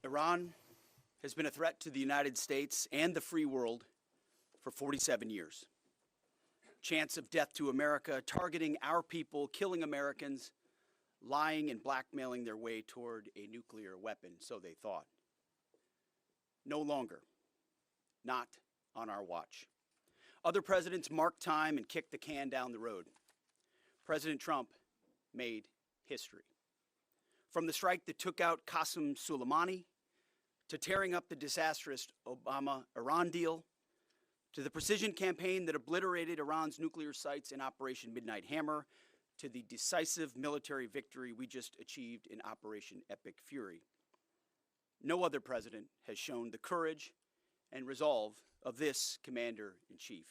Iran has been a threat to the United States and the free world for 47 years. Chants of death to America, targeting our people, killing Americans, lying and blackmailing their way toward a nuclear weapon, so they thought. No longer. Not on our watch. Other presidents marked time and kicked the can down the road. President Trump made history. From the strike that took out Qasem Soleimani, to tearing up the disastrous Obama-Iran deal, to the precision campaign that obliterated Iran's nuclear sites in Operation Midnight Hammer, to the decisive military victory we just achieved in Operation Epic Fury. No other president has shown the courage and resolve of this commander-in-chief.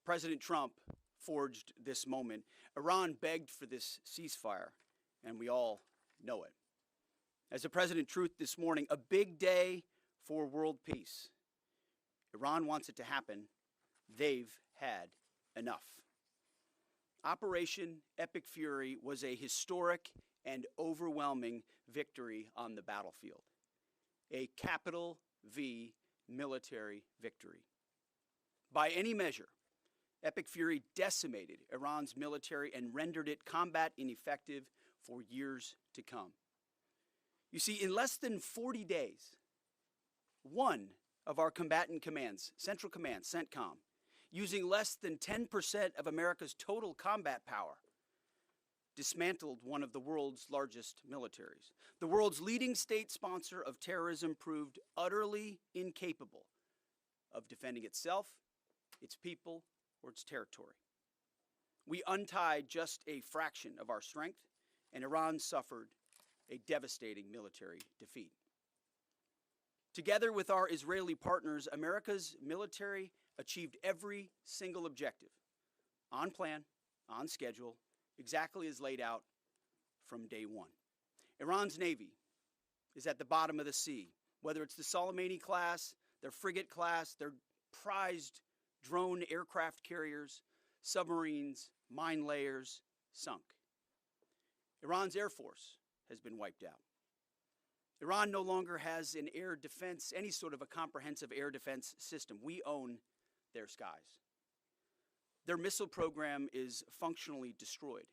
President Trump forged this moment. Iran begged for this ceasefire, and we all know it. As the President truth this morning, a big day for world peace. Iran wants it to happen. They've had enough. Operation Epic Fury was a historic and overwhelming victory on the battlefield. A capital V military victory. By any measure, Epic Fury decimated Iran's military and rendered it combat ineffective for years to come. You see, in less than 40 days, one of our combatant commands, Central Command, CENTCOM, using less than 10% of America's total combat power, dismantled one of the world's largest militaries. The world's leading state sponsor of terrorism proved utterly incapable of defending itself, its people, or its territory. We untied just a fraction of our strength, and Iran suffered a devastating military defeat. Together with our Israeli partners, America's military achieved every single objective, on plan, on schedule, exactly as laid out from day one. Iran's Navy is at the bottom of the sea, whether it's the Soleimani class, their frigate class, their prized drone aircraft carriers, submarines, mine layers, sunk. Iran's Air Force has been wiped out. Iran no longer has an air defense, any sort of a comprehensive air defense system. We own their skies. Their missile program is functionally destroyed.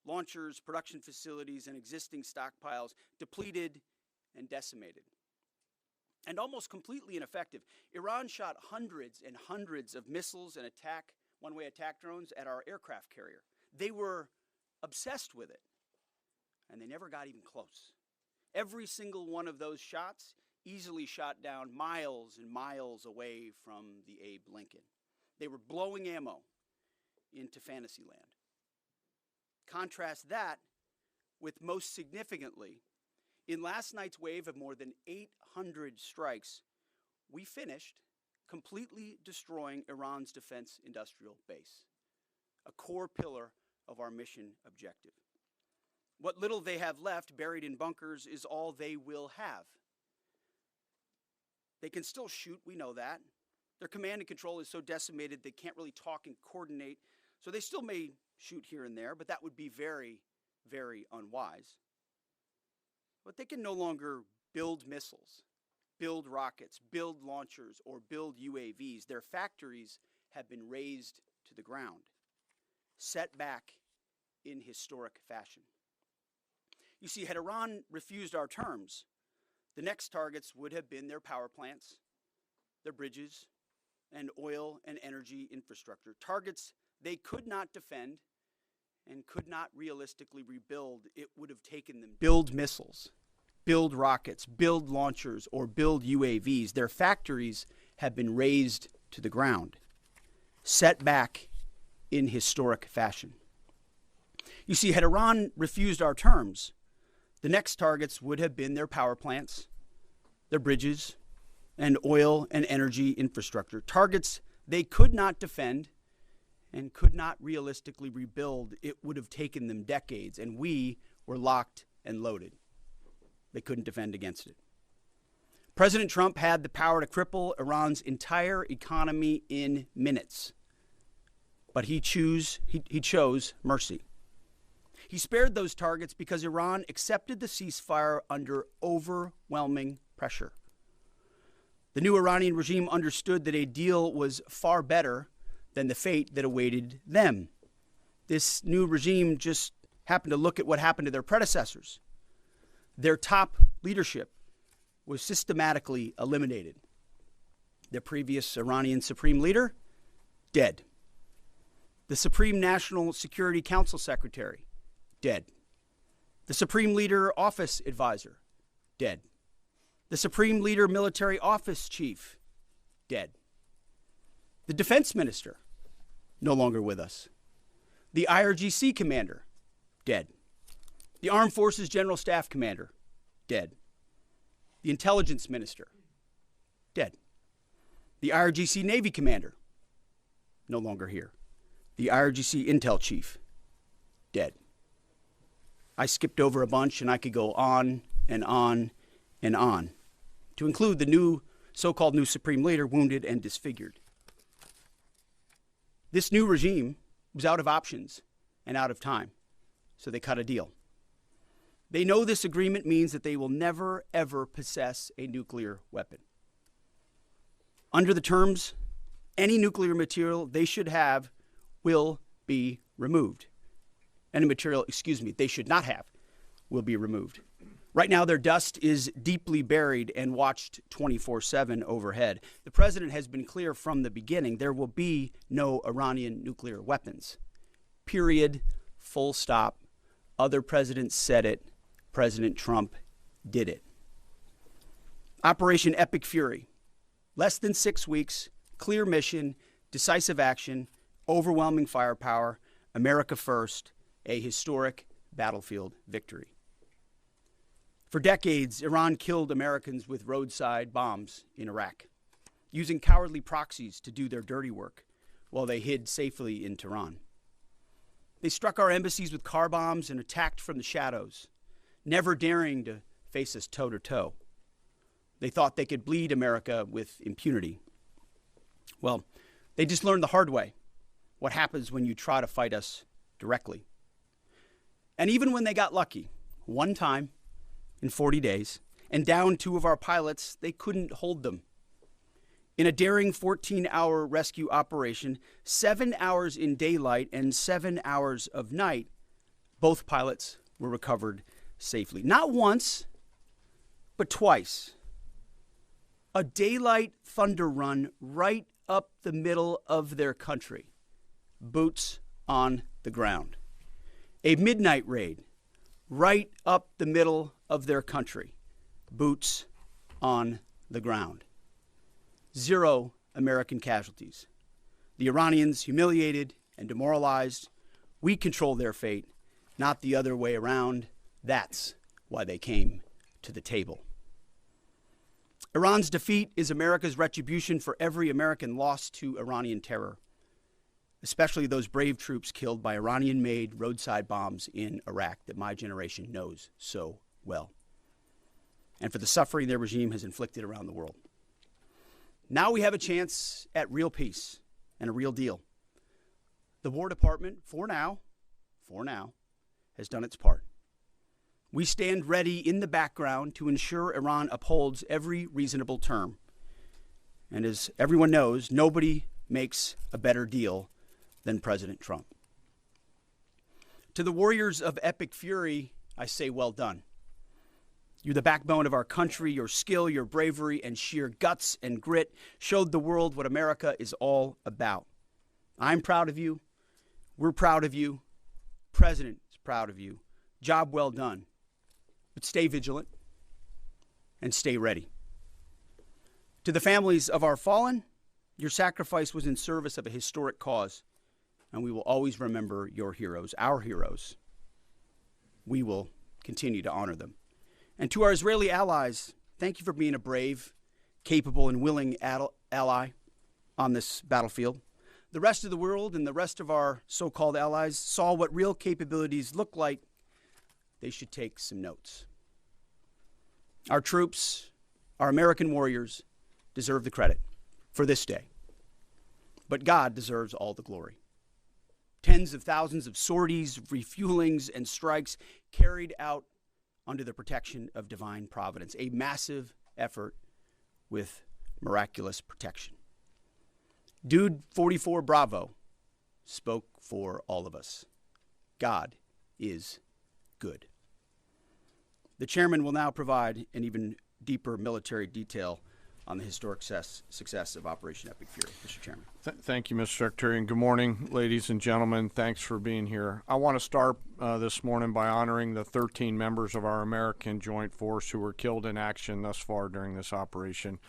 Launchers, production facilities, and existing stockpiles depleted and decimated. And almost completely ineffective. Iran shot hundreds and hundreds of missiles and one-way attack drones at our aircraft carrier. They were obsessed with it, and they never got even close. Every single one of those shots easily shot down miles and miles away from the Abe Lincoln. They were blowing ammo into Fantasyland. Contrast that with, most significantly, in last night's wave of more than 800 strikes, we finished completely destroying Iran's defense industrial base, a core pillar of our mission objective. What little they have left, buried in bunkers, is all they will have. They can still shoot, we know that. Their command and control is so decimated they can't really talk and coordinate, so they still may shoot here and there, but that would be very, very unwise. But they can no longer build missiles, build rockets, build launchers, or build UAVs. Their factories have been razed to the ground, set back in historic fashion. You see, had Iran refused our terms, the next targets would have been their power plants, their bridges, and oil and energy infrastructure. Targets they could not defend and could not realistically rebuild. It would have taken them build missiles, build rockets, build launchers, or build UAVs. Their factories have been razed to the ground, set back in historic fashion. You see, had Iran refused our terms, the next targets would have been their power plants, their bridges, and oil and energy infrastructure. Targets they could not defend and could not realistically rebuild. It would have taken them decades, and we were locked and loaded. They couldn't defend against it. President Trump had the power to cripple Iran's entire economy in minutes, but he chose mercy. He spared those targets because Iran accepted the ceasefire under overwhelming pressure. The new Iranian regime understood that a deal was far better than the fate that awaited them. This new regime just happened to look at what happened to their predecessors. Their top leadership was systematically eliminated. The previous Iranian supreme leader, dead. The Supreme National Security Council Secretary, dead. The Supreme Leader Office Advisor, dead. The Supreme Leader Military Office Chief, dead. The Defense Minister, no longer with us. The IRGC Commander, dead. The Armed Forces General Staff Commander, dead. The Intelligence Minister, dead. The IRGC Navy Commander, no longer here. The IRGC Intel Chief, dead. I skipped over a bunch, and I could go on and on and on, to include the new so-called new Supreme Leader wounded and disfigured. This new regime was out of options and out of time, so they cut a deal. They know this agreement means that they will never, ever possess a nuclear weapon. Under the terms, any nuclear material they should have will be removed. Any material, they should not have will be removed. Right now, their dust is deeply buried and watched 24/7 overhead. The president has been clear from the beginning, there will be no Iranian nuclear weapons. Period. Full stop. Other presidents said it. President Trump did it. Operation Epic Fury. Less than 6 weeks, clear mission, decisive action, overwhelming firepower, America first, a historic battlefield victory. For decades, Iran killed Americans with roadside bombs in Iraq, using cowardly proxies to do their dirty work while they hid safely in Tehran. They struck our embassies with car bombs and attacked from the shadows, never daring to face us toe-to-toe. They thought they could bleed America with impunity. Well, they just learned the hard way what happens when you try to fight us directly. And even when they got lucky, one time in 40 days, and downed 2 of our pilots, they couldn't hold them. In a daring 14-hour rescue operation, 7 hours in daylight and 7 hours of night, both pilots were recovered safely. Not once, but twice. A daylight thunder run right up the middle of their country. Boots on the ground. A midnight raid right up the middle of their country. Boots on the ground. 0 American casualties. The Iranians humiliated and demoralized. We control their fate, not the other way around. That's why they came to the table. Iran's defeat is America's retribution for every American lost to Iranian terror, especially those brave troops killed by Iranian-made roadside bombs in Iraq that my generation knows so well, and for the suffering their regime has inflicted around the world. Now we have a chance at real peace and a real deal. The War Department, for now, has done its part. We stand ready in the background to ensure Iran upholds every reasonable term. And as everyone knows, nobody makes a better deal than President Trump. To the warriors of Epic Fury, I say well done. You're the backbone of our country. Your skill, your bravery, and sheer guts and grit showed the world what America is all about. I'm proud of you. We're proud of you. President is proud of you. Job well done. But stay vigilant and stay ready. To the families of our fallen, your sacrifice was in service of a historic cause, and we will always remember your heroes, our heroes. We will continue to honor them. And to our Israeli allies, thank you for being a brave, capable, and willing ally on this battlefield. The rest of the world and the rest of our so-called allies saw what real capabilities look like. They should take some notes. Our troops, our American warriors, deserve the credit for this day. But God deserves all the glory. Tens of thousands of sorties, refuelings, and strikes carried out under the protection of divine providence. A massive effort with miraculous protection. Dude 44 Bravo spoke for all of us. God is good. The chairman will now provide an even deeper military detail on the historic success of Operation Epic Fury. Mr. Chairman. Thank you, Mr. Secretary, and good morning, ladies and gentlemen. Thanks for being here. I want to start this morning by honoring the 13 members of our American Joint Force who were killed in action thus far during this operation.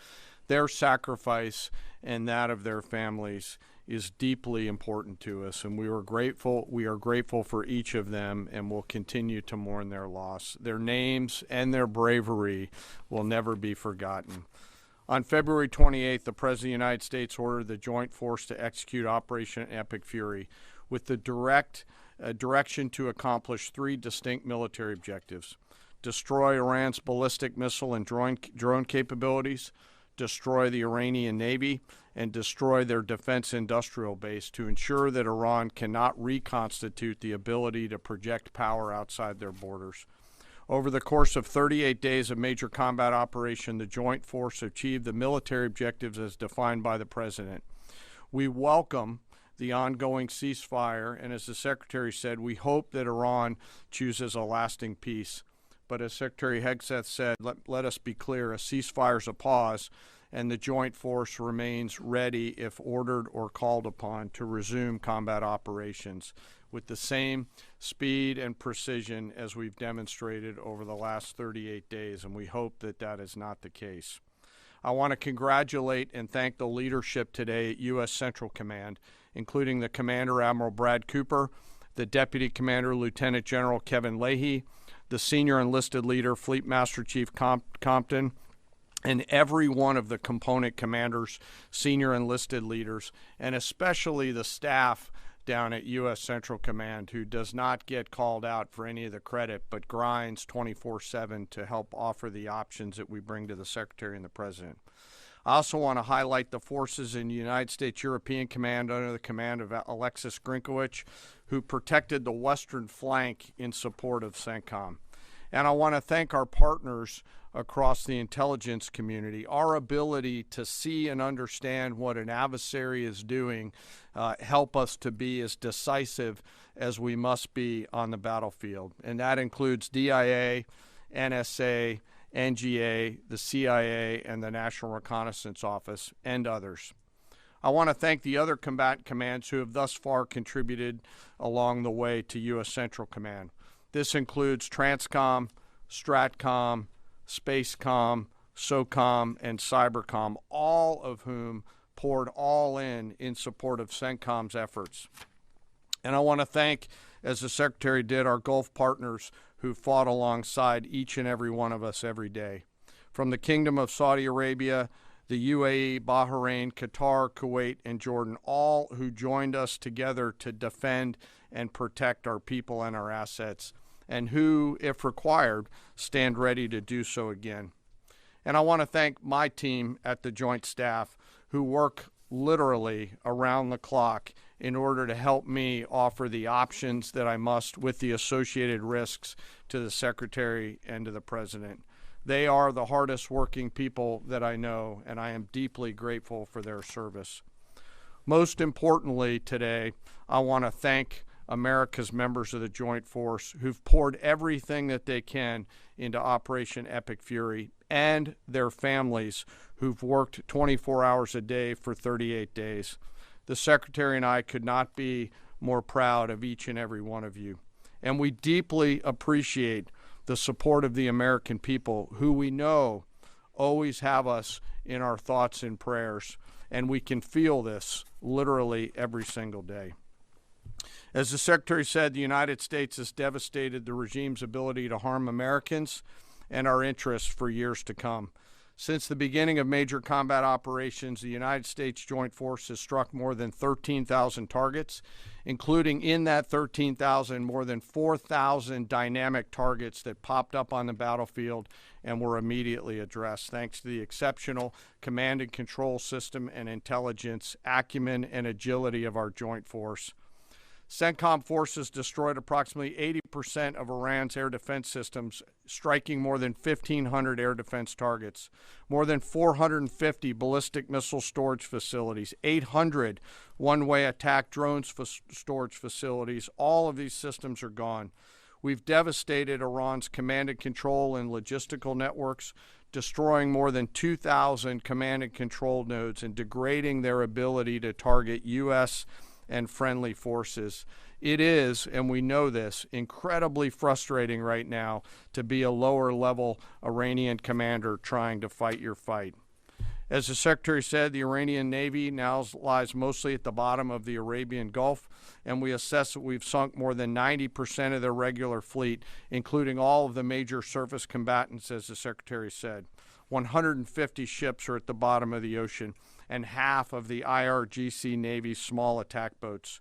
Their sacrifice and that of their families is deeply important to us, and we are grateful for each of them, and will continue to mourn their loss. Their names and their bravery will never be forgotten. On February 28th, the President of the United States ordered the Joint Force to execute Operation Epic Fury with the direction to accomplish three distinct military objectives: destroy Iran's ballistic missile and drone capabilities, destroy the Iranian Navy, and destroy their defense industrial base to ensure that Iran cannot reconstitute the ability to project power outside their borders. Over the course of 38 days of major combat operation, the Joint Force achieved the military objectives as defined by the President. We welcome the ongoing ceasefire, and as the Secretary said, we hope that Iran chooses a lasting peace. But as Secretary Hegseth said, let us be clear, a ceasefire is a pause, and the Joint Force remains ready if ordered or called upon to resume combat operations with the same speed and precision as we've demonstrated over the last 38 days, and we hope that that is not the case. I want to congratulate and thank the leadership today at U.S. Central Command, including the Commander Admiral Brad Cooper, the Deputy Commander Lieutenant General Kevin Leahy, the Senior Enlisted Leader Fleet Master Chief Compton, and every one of the component commanders, senior enlisted leaders, and especially the staff down at U.S. Central Command, who does not get called out for any of the credit, but grinds 24/7 to help offer the options that we bring to the Secretary and the President. I also want to highlight the forces in the United States European Command under the command of Alexis Grinkowicz, who protected the western flank in support of CENTCOM. And I want to thank our partners across the intelligence community. Our ability to see and understand what an adversary is doing help us to be as decisive as we must be on the battlefield. And that includes DIA, NSA, NGA, the CIA, and the National Reconnaissance Office, and others. I want to thank the other combatant commands who have thus far contributed along the way to U.S. Central Command. This includes Transcom, Stratcom, Spacecom, SOCOM, and Cybercom, all of whom poured all in support of CENTCOM's efforts. And I want to thank, as the Secretary did, our Gulf partners who fought alongside each and every one of us every day. From the Kingdom of Saudi Arabia, the UAE, Bahrain, Qatar, Kuwait, and Jordan, all who joined us together to defend and protect our people and our assets, and who, if required, stand ready to do so again. And I want to thank my team at the Joint Staff, who work literally around the clock in order to help me offer the options that I must with the associated risks to the Secretary and to the President. They are the hardest working people that I know, and I am deeply grateful for their service. Most importantly today, I want to thank America's members of the Joint Force who've poured everything that they can into Operation Epic Fury, and their families who've worked 24 hours a day for 38 days. The Secretary and I could not be more proud of each and every one of you. And we deeply appreciate the support of the American people, who we know always have us in our thoughts and prayers. And we can feel this literally every single day. As the Secretary said, the United States has devastated the regime's ability to harm Americans and our interests for years to come. Since the beginning of major combat operations, the United States Joint Force has struck more than 13,000 targets, including in that 13,000, more than 4,000 dynamic targets that popped up on the battlefield and were immediately addressed, thanks to the exceptional command and control system and intelligence, acumen, and agility of our Joint Force. CENTCOM forces destroyed approximately 80% of Iran's air defense systems, striking more than 1,500 air defense targets, more than 450 ballistic missile storage facilities, 800 one-way attack drones storage facilities. All of these systems are gone. We've devastated Iran's command and control and logistical networks, destroying more than 2,000 command and control nodes and degrading their ability to target U.S. and friendly forces. It is, and we know this, incredibly frustrating right now to be a lower level Iranian commander trying to fight your fight. As the Secretary said, the Iranian Navy now lies mostly at the bottom of the Arabian Gulf, and we assess that we've sunk more than 90% of their regular fleet, including all of the major surface combatants, as the Secretary said. 150 ships are at the bottom of the ocean, and half of the IRGC Navy's small attack boats.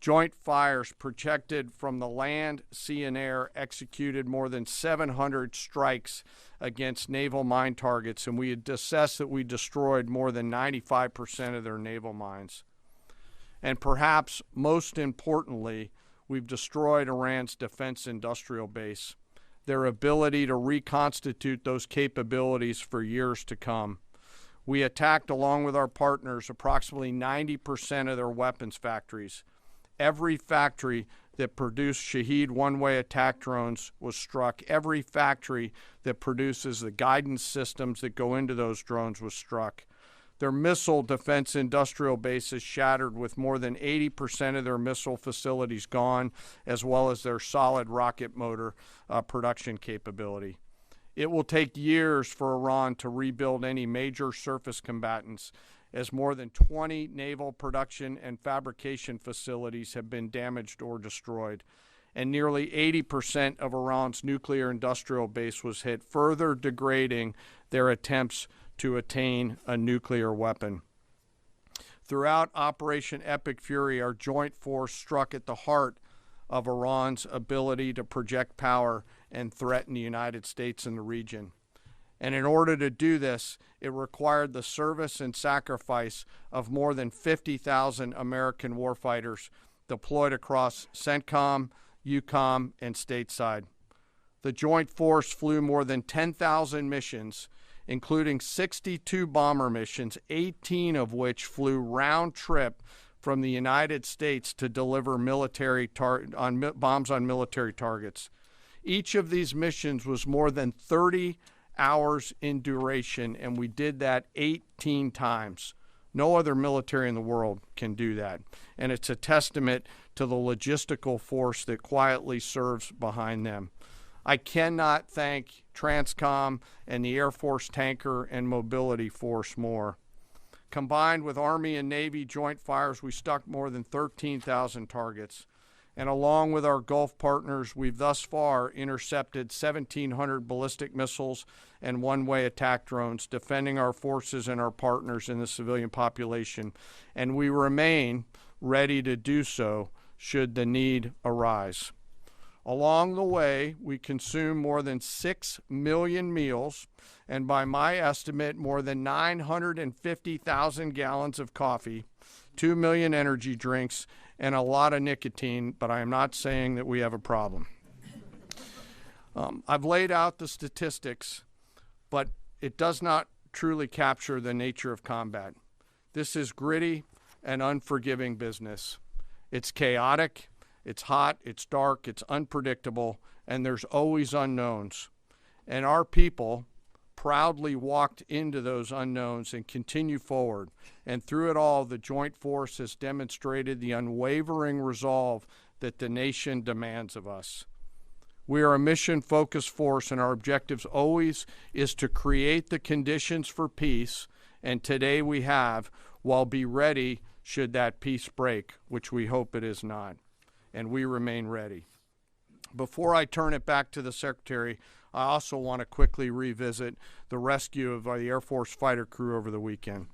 Joint fires projected from the land, sea, and air executed more than 700 strikes against naval mine targets, and we had assessed that we destroyed more than 95% of their naval mines. And perhaps most importantly, we've destroyed Iran's defense industrial base, their ability to reconstitute those capabilities for years to come. We attacked, along with our partners, approximately 90% of their weapons factories. Every factory that produced Shahed one-way attack drones was struck. Every factory that produces the guidance systems that go into those drones was struck. Their missile defense industrial bases shattered, with more than 80% of their missile facilities gone, as well as their solid rocket motor production capability. It will take years for Iran to rebuild any major surface combatants, as more than 20 naval production and fabrication facilities have been damaged or destroyed, and nearly 80% of Iran's nuclear industrial base was hit, further degrading their attempts to attain a nuclear weapon. Throughout Operation Epic Fury, our joint force struck at the heart of Iran's ability to project power and threaten the United States and the region. And in order to do this, it required the service and sacrifice of more than 50,000 American warfighters deployed across CENTCOM, EUCOM, and stateside. The joint force flew more than 10,000 missions, including 62 bomber missions, 18 of which flew round trip from the United States to deliver bombs on military targets. Each of these missions was more than 30 hours in duration, and we did that 18 times. No other military in the world can do that. And it's a testament to the logistical force that quietly serves behind them. I cannot thank TRANSCOM and the Air Force Tanker and Mobility Force more. Combined with Army and Navy joint fires, we struck more than 13,000 targets. And along with our Gulf partners, we've thus far intercepted 1,700 ballistic missiles and one-way attack drones, defending our forces and our partners in the civilian population. And we remain ready to do so should the need arise. Along the way, we consume more than 6 million meals, and by my estimate, more than 950,000 gallons of coffee, 2 million energy drinks, and a lot of nicotine, but I am not saying that we have a problem. I've laid out the statistics, but it does not truly capture the nature of combat. This is gritty and unforgiving business. It's chaotic, it's hot, it's dark, it's unpredictable, and there's always unknowns. And our people proudly walked into those unknowns and continue forward. And through it all, the Joint Force has demonstrated the unwavering resolve that the nation demands of us. We are a mission-focused force, and our objectives always is to create the conditions for peace, and today we have, while be ready should that peace break, which we hope it is not. And we remain ready. Before I turn it back to the Secretary, I also want to quickly revisit the rescue of the Air Force fighter crew over the weekend.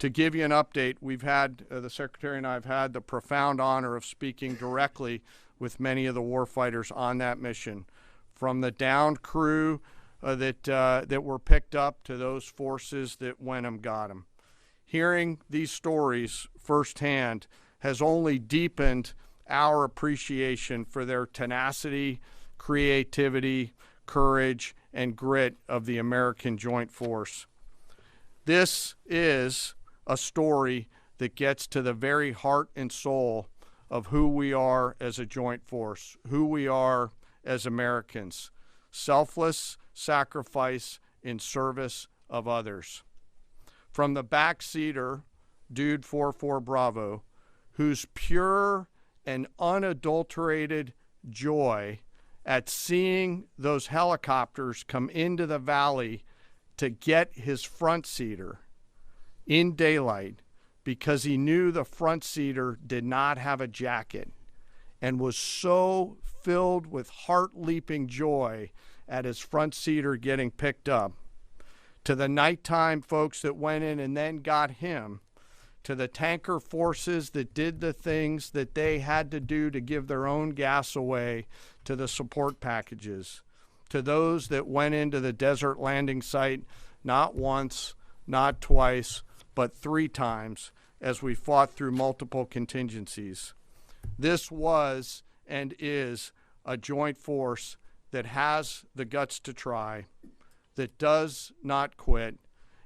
To give you an update, we've had, the Secretary and I have had the profound honor of speaking directly with many of the warfighters on that mission, from the downed crew that were picked up to those forces that went and got them. Hearing these stories firsthand has only deepened our appreciation for their tenacity, creativity, courage, and grit of the American Joint Force. This is a story that gets to the very heart and soul of who we are as a joint force, who we are as Americans. Selfless sacrifice in service of others. From the backseater, Dude 44 Bravo, whose pure and unadulterated joy at seeing those helicopters come into the valley to get his front seater in daylight because he knew the front seater did not have a jacket, and was so filled with heart-leaping joy at his front seater getting picked up, to the nighttime folks that went in and then got him, to the tanker forces that did the things that they had to do to give their own gas away, to the support packages, to those that went into the desert landing site not once, not twice, but 3 times as we fought through multiple contingencies. This was and is a joint force that has the guts to try, that does not quit,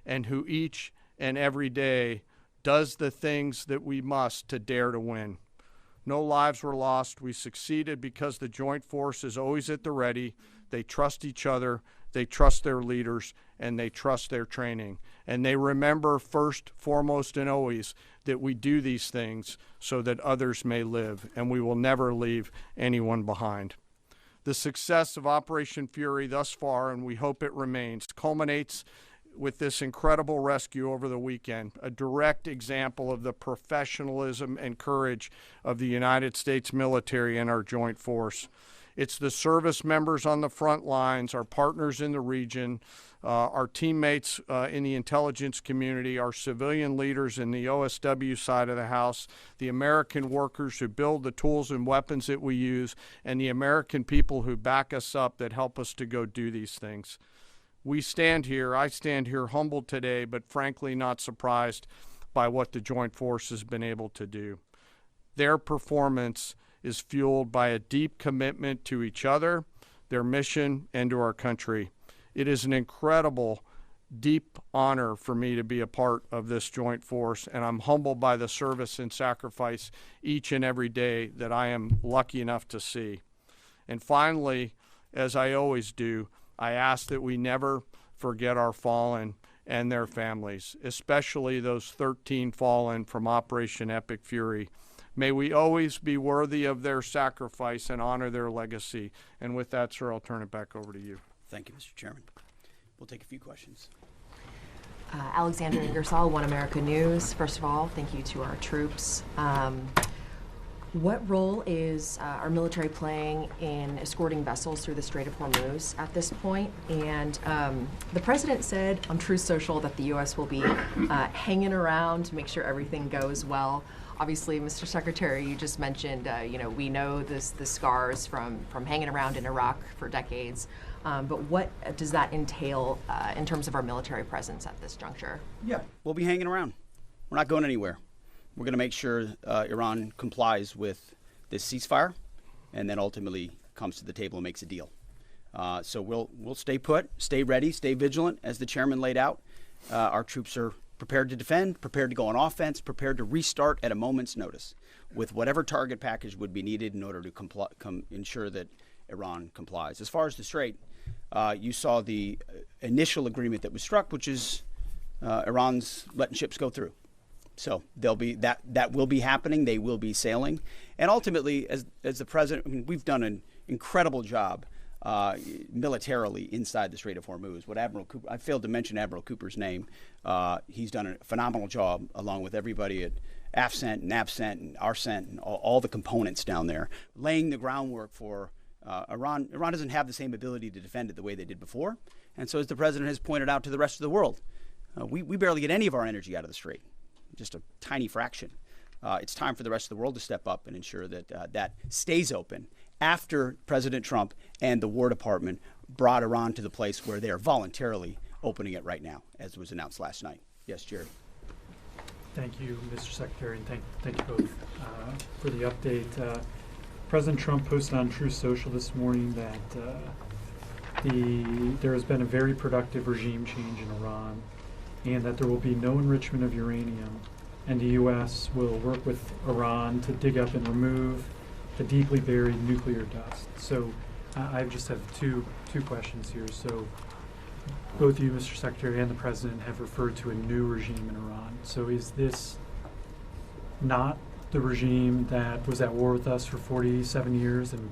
and who each and every day does the things that we must to dare to win. No lives were lost. We succeeded because the joint force is always at the ready. They trust each other, they trust their leaders, and they trust their training. And they remember first, foremost, and always that we do these things so that others may live, and we will never leave anyone behind. The success of Operation Fury thus far, and we hope it remains, culminates with this incredible rescue over the weekend, a direct example of the professionalism and courage of the United States military and our joint force. It's the service members on the front lines, our partners in the region, our teammates in the intelligence community, our civilian leaders in the OSW side of the house, the American workers who build the tools and weapons that we use, and the American people who back us up that help us to go do these things. I stand here humbled today, but frankly not surprised by what the Joint Force has been able to do. Their performance is fueled by a deep commitment to each other, their mission, and to our country. It is an incredible, deep honor for me to be a part of this joint force, and I'm humbled by the service and sacrifice each and every day that I am lucky enough to see. And finally, as I always do, I ask that we never forget our fallen and their families, especially those 13 fallen from Operation Epic Fury. May we always be worthy of their sacrifice and honor their legacy. And with that, sir, I'll turn it back over to you. Thank you, Mr. Chairman. We'll take a few questions. Alexandra Ingersoll, One America News. First of all, thank you to our troops. What role is our military playing in escorting vessels through the Strait of Hormuz at this point? And the president said on Truth Social that the U.S. will be hanging around to make sure everything goes well. Obviously, Mr. Secretary, you just mentioned, we know the scars from hanging around in Iraq for decades. But what does that entail in terms of our military presence at this juncture? Yeah, we'll be hanging around. We're not going anywhere. We're going to make sure Iran complies with this ceasefire, and then ultimately comes to the table and makes a deal. So we'll stay put, stay ready, stay vigilant, as the chairman laid out. Our troops are prepared to defend, prepared to go on offense, prepared to restart at a moment's notice with whatever target package would be needed in order to ensure that Iran complies. As far as the Strait, you saw the initial agreement that was struck, which is Iran's letting ships go through. So they'll be that will be happening. They will be sailing, and ultimately, as the president, we've done an incredible job militarily inside the Strait of Hormuz. What Admiral Cooper, I failed to mention Admiral Cooper's name. He's done a phenomenal job, along with everybody at AFCENT and ABCENT and ARCENT and all the components down there, laying the groundwork for Iran. Iran doesn't have the same ability to defend it the way they did before, and so as the president has pointed out to the rest of the world, we barely get any of our energy out of the Strait. Just a tiny fraction. It's time for the rest of the world to step up and ensure that that stays open after President Trump and the War Department brought Iran to the place where they are voluntarily opening it right now, as was announced last night. Yes, Jerry. Thank you, Mr. Secretary, and thank you both for the update. President Trump posted on Truth Social this morning that there has been a very productive regime change in Iran, and that there will be no enrichment of uranium, and the U.S. will work with Iran to dig up and remove the deeply buried nuclear dust. So I just have two questions here. So both you, Mr. Secretary, and the President have referred to a new regime in Iran. So is this not the regime that was at war with us for 47 years? And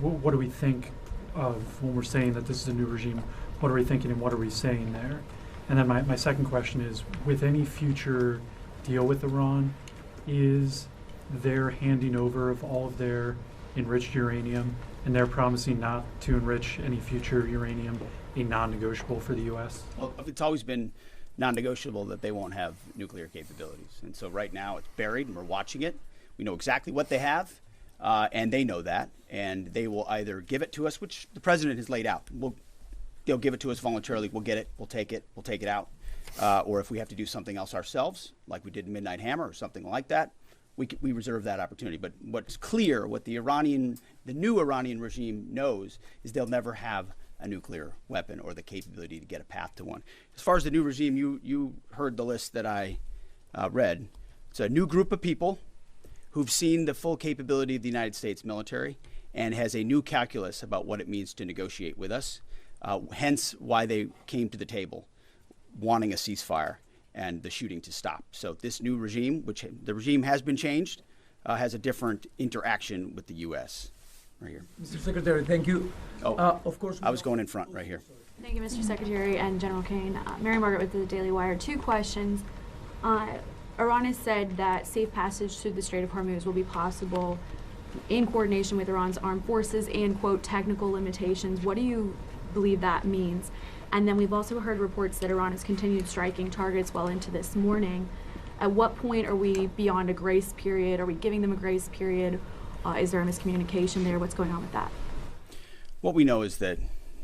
what do we think of when we're saying that this is a new regime? What are we thinking and what are we saying there? And then my second question is, with any future deal with Iran, is their handing over of all of their enriched uranium and they're promising not to enrich any future uranium a non-negotiable for the U.S.? Well, it's always been non-negotiable that they won't have nuclear capabilities. And so right now it's buried and we're watching it. We know exactly what they have, and they know that. And they will either give it to us, which the president has laid out. They'll give it to us voluntarily. We'll get it. We'll take it out. Or if we have to do something else ourselves, like we did in Midnight Hammer or something like that, we reserve that opportunity. But what's clear, what the new Iranian regime knows, is they'll never have a nuclear weapon or the capability to get a path to one. As far as the new regime, you heard the list that I read. It's a new group of people who've seen the full capability of the United States military and has a new calculus about what it means to negotiate with us, hence why they came to the table wanting a ceasefire and the shooting to stop. So this new regime, which the regime has been changed, has a different interaction with the U.S. Right here. Mr. Secretary, thank you. Of course, I was going in front right here. Thank you, Mr. Secretary and General Kane. Mary Margaret with the Daily Wire. Two questions. Iran has said that safe passage through the Strait of Hormuz will be possible in coordination with Iran's armed forces and, quote, technical limitations. What do you believe that means? And then we've also heard reports that Iran has continued striking targets well into this morning. At what point are we beyond a grace period? Are we giving them a grace period? Is there a miscommunication there? What's going on with that? What we know is that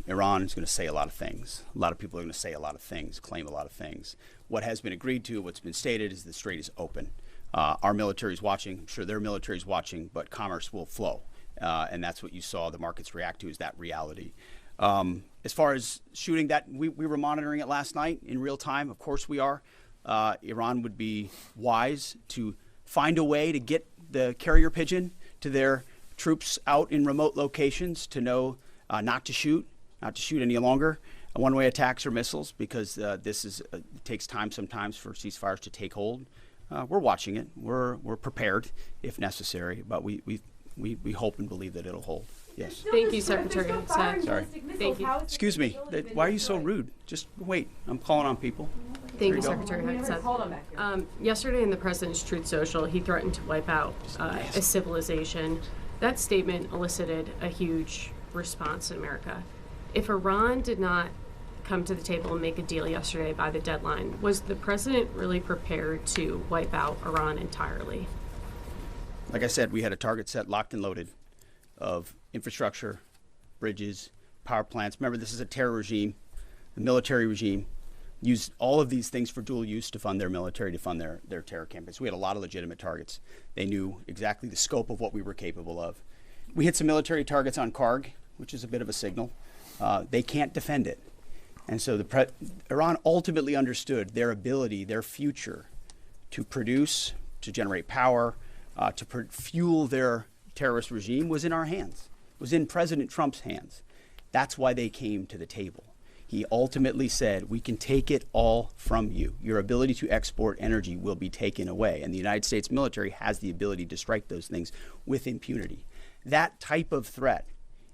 Iran is going to say a lot of things. A lot of people are going to say a lot of things, claim a lot of things. What has been agreed to, what's been stated, is the strait is open. Our military is watching. I'm sure their military is watching, but commerce will flow. And that's what you saw the markets react to, is that reality. As far as shooting, that we were monitoring it last night in real time. Of course we are. Iran would be wise to find a way to get the carrier pigeon to their troops out in remote locations to know not to shoot any longer one-way attacks or missiles, because it takes time sometimes for ceasefires to take hold. We're watching it. We're prepared if necessary, but we hope and believe that it'll hold. Yes. Thank you, Secretary Hegseth. Sorry. Thank you. Excuse me. Why are you so rude? Just wait. I'm calling on people. Thank you, Secretary Hegseth. Yesterday in the President's Truth Social, he threatened to wipe out a civilization. That statement elicited a huge response in America. If Iran did not come to the table and make a deal yesterday by the deadline, was the President really prepared to wipe out Iran entirely? Like I said, we had a target set, locked and loaded, of infrastructure, bridges, power plants. Remember, this is a terror regime. The military regime used all of these things for dual use to fund their military, to fund their terror campaigns. We had a lot of legitimate targets. They knew exactly the scope of what we were capable of. We hit some military targets on Karg, which is a bit of a signal. They can't defend it. And so Iran ultimately understood their ability, their future, to produce, to generate power, to fuel their terrorist regime was in our hands, was in President Trump's hands. That's why they came to the table. He ultimately said, we can take it all from you. Your ability to export energy will be taken away. And the United States military has the ability to strike those things with impunity. That type of threat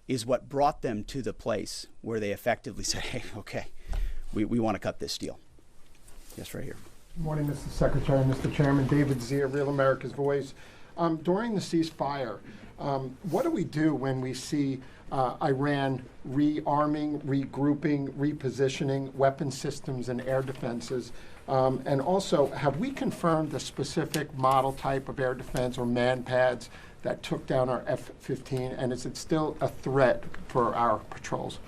is what brought them to the place where they effectively said, hey, okay, we want to cut this deal. Yes, right here. Good morning, Mr. Secretary, Mr. Chairman. David Zier, Real America's Voice. During the ceasefire, what do we do when we see Iran rearming, regrouping, repositioning weapon systems and air defenses? And also, have we confirmed the specific model type of air defense or man pads that took down our F-15, and is it still a threat for our patrols?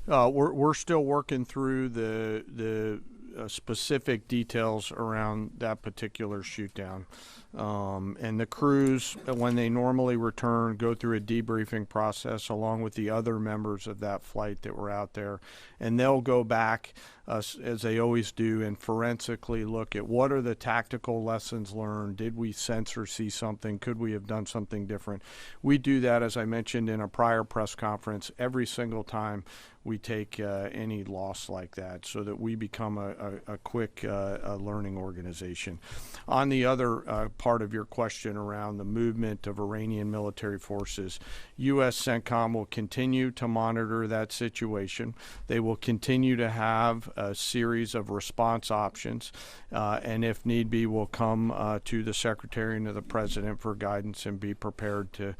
We're still working through the specific details around that particular shoot down. And the crews, when they normally return, go through a debriefing process along with the other members of that flight that were out there. And they'll go back, as they always do, and forensically look at what are the tactical lessons learned. Did we sense or see something? Could we have done something different? We do that, as I mentioned in a prior press conference, every single time we take any loss like that, so that we become a quick learning organization. On the other part of your question around the movement of Iranian military forces, U.S. CENTCOM will continue to monitor that situation. They will continue to have a series of response options, and if need be, will come to the Secretary and to the President for guidance and be prepared to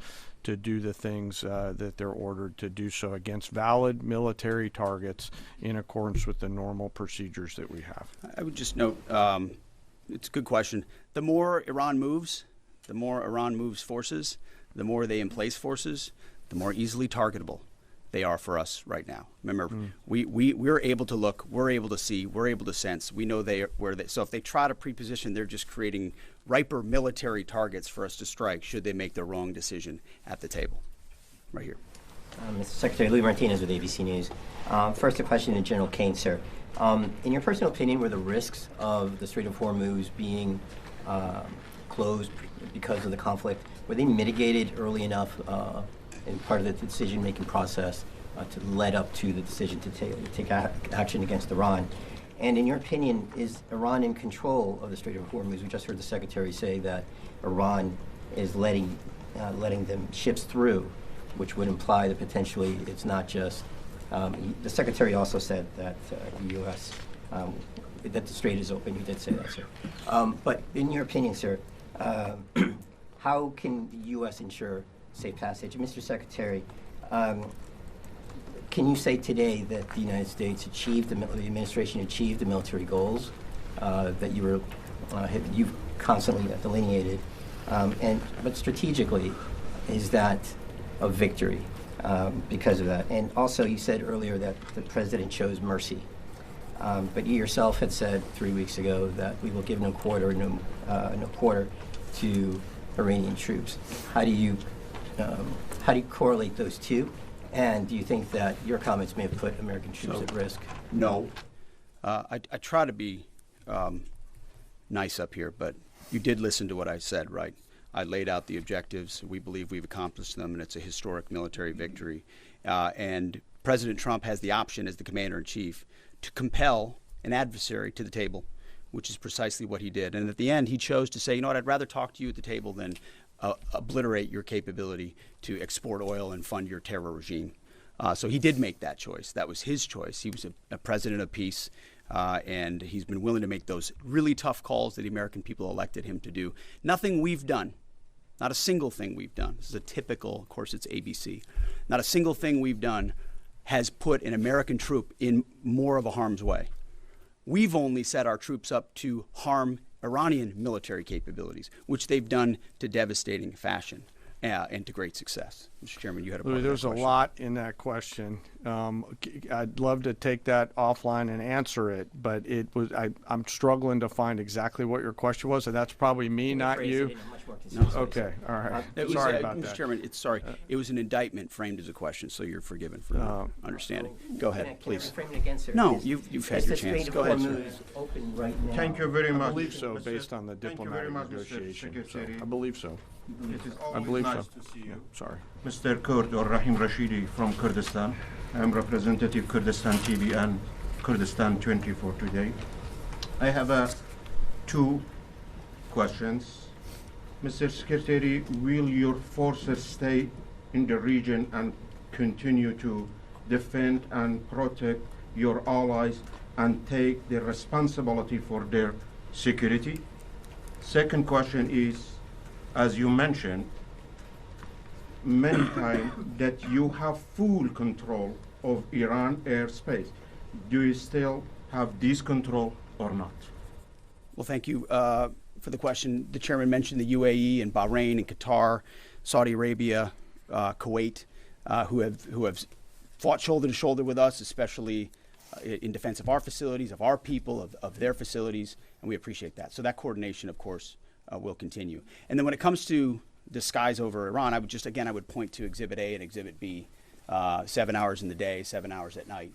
do the things that they're ordered to do so against valid military targets in accordance with the normal procedures that we have. I would just note, it's a good question. The more Iran moves forces, the more they emplace forces, the more easily targetable they are for us right now. Remember, we're able to look, we're able to see, we're able to sense. We know so if they try to preposition, they're just creating riper military targets for us to strike should they make the wrong decision at the table. Right here. Mr. Secretary, Louis Martinez with ABC News. First, a question to General Kane, sir. In your personal opinion, were the risks of the Strait of Hormuz being closed because of the conflict, were they mitigated early enough in part of the decision-making process to lead up to the decision to take action against Iran? And in your opinion, is Iran in control of the Strait of Hormuz? We just heard the Secretary say that Iran is letting them ships through, which would imply that potentially it's not just. The Secretary also said that the U.S. That the strait is open. You did say that, sir. But in your opinion, sir, how can the U.S. ensure safe passage? And Mr. Secretary, can you say today that the United States achieved, the administration achieved the military goals that you've constantly delineated? But strategically, is that a victory because of that? And also, you said earlier that the president chose mercy. But you yourself had said 3 weeks ago that we will give no quarter to Iranian troops. How do you correlate those two? And do you think that your comments may have put American troops at risk? No. I try to be nice up here, but you did listen to what I said, right? I laid out the objectives. We believe we've accomplished them, and it's a historic military victory. And President Trump has the option as the commander-in-chief to compel an adversary to the table, which is precisely what he did. And at the end, he chose to say, you know what, I'd rather talk to you at the table than obliterate your capability to export oil and fund your terror regime. So he did make that choice. That was his choice. He was a president of peace, and he's been willing to make those really tough calls that the American people elected him to do. Nothing we've done, not a single thing we've done. This is a typical, of course, it's ABC. Not a single thing we've done has put an American troop in more of a harm's way. We've only set our troops up to harm Iranian military capabilities, which they've done to devastating fashion and to great success. Mr. Chairman, you had a part of that There's a lot in that question. I'd love to take that offline and answer it, but I'm struggling to find exactly what your question was, and that's probably me, not you. Okay, all right. Sorry about that. Mr. Chairman, it was an indictment framed as a question, so you're forgiven for not understanding. Go ahead, please. Can I reframe it again, sir? No, you've had your chance. Go ahead, sir. Open right now. Thank you very much. I believe so, based on the diplomatic negotiation. So I believe so. It is I always believe nice so. to see you. Yeah, sorry. Mr. Kurd or Rahim Rashidi from Kurdistan. I am representative Kurdistan TV and Kurdistan 24 today. I have two questions. Mr. Secretary, will your forces stay in the region and continue to defend and protect your allies and take the responsibility for their security? Second question is, as you mentioned many times, that you have full control of Iran airspace. Do you still have this control or not? Well, thank you for the question. The chairman mentioned the UAE and Bahrain and Qatar, Saudi Arabia, Kuwait, who have fought shoulder to shoulder with us, especially in defense of our facilities, of our people, of their facilities, and we appreciate that. So that coordination, of course, will continue. And then when it comes to the skies over Iran, I would point to Exhibit A and Exhibit B, 7 hours in the day, 7 hours at night.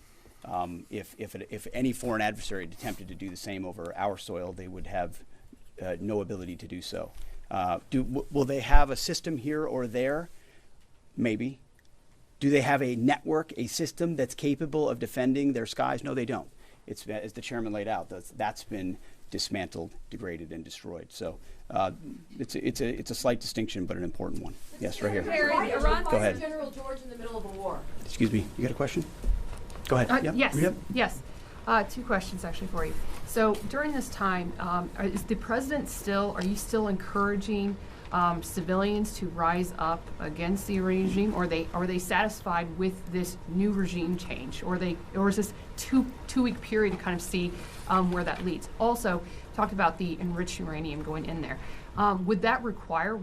If any foreign adversary attempted to do the same over our soil, they would have no ability to do so. Will they have a system here or there? Maybe. Do they have a network, a system that's capable of defending their skies? No, they don't. It's, as the chairman laid out, that's been dismantled, degraded, and destroyed. So it's a slight distinction, but an important one. Yes, right here. Go ahead. General George in the middle of a war. Excuse me. You got a question? Go ahead. Yep. Yes. Yep. Yes. Two questions actually for you. So during this time, is the president are you still encouraging civilians to rise up against the regime, or are they satisfied with this new regime change, or is this two-week period to kind of see where that leads? Also, talked about the enriched uranium going in there. Would that require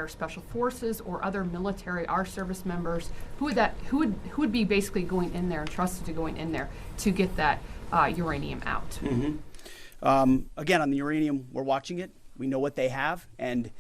special forces or other military, our service members? Who would be basically going in there and trusted to going in there to get that uranium out? Mm-hmm. Again, on the uranium, we're watching it. We know what they have, and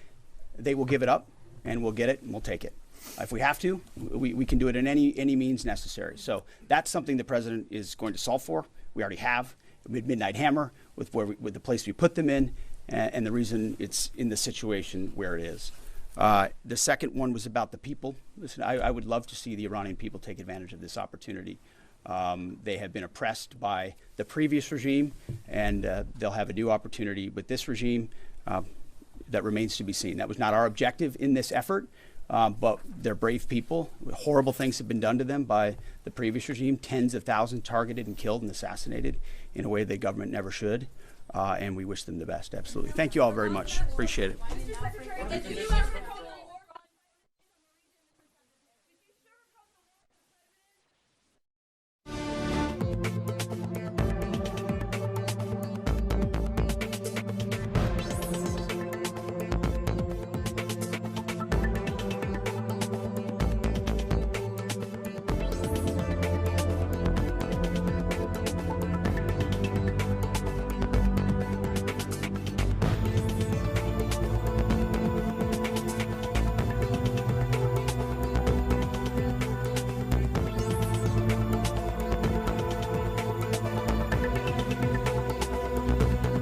they will give it up, and we'll get it, and we'll take it. If we have to, we can do it in any means necessary. So that's something the president is going to solve for. We already have Midnight Hammer with the place we put them in, and the reason it's in the situation where it is. The second one was about the people. Listen, I would love to see the Iranian people take advantage of this opportunity. They have been oppressed by the previous regime, and they'll have a new opportunity with this regime. That remains to be seen. That was not our objective in this effort, but they're brave people. Horrible things have been done to them by the previous regime. Tens of thousands targeted and killed and assassinated in a way the government never should. And we wish them the best, absolutely. Thank you all very much. Appreciate it.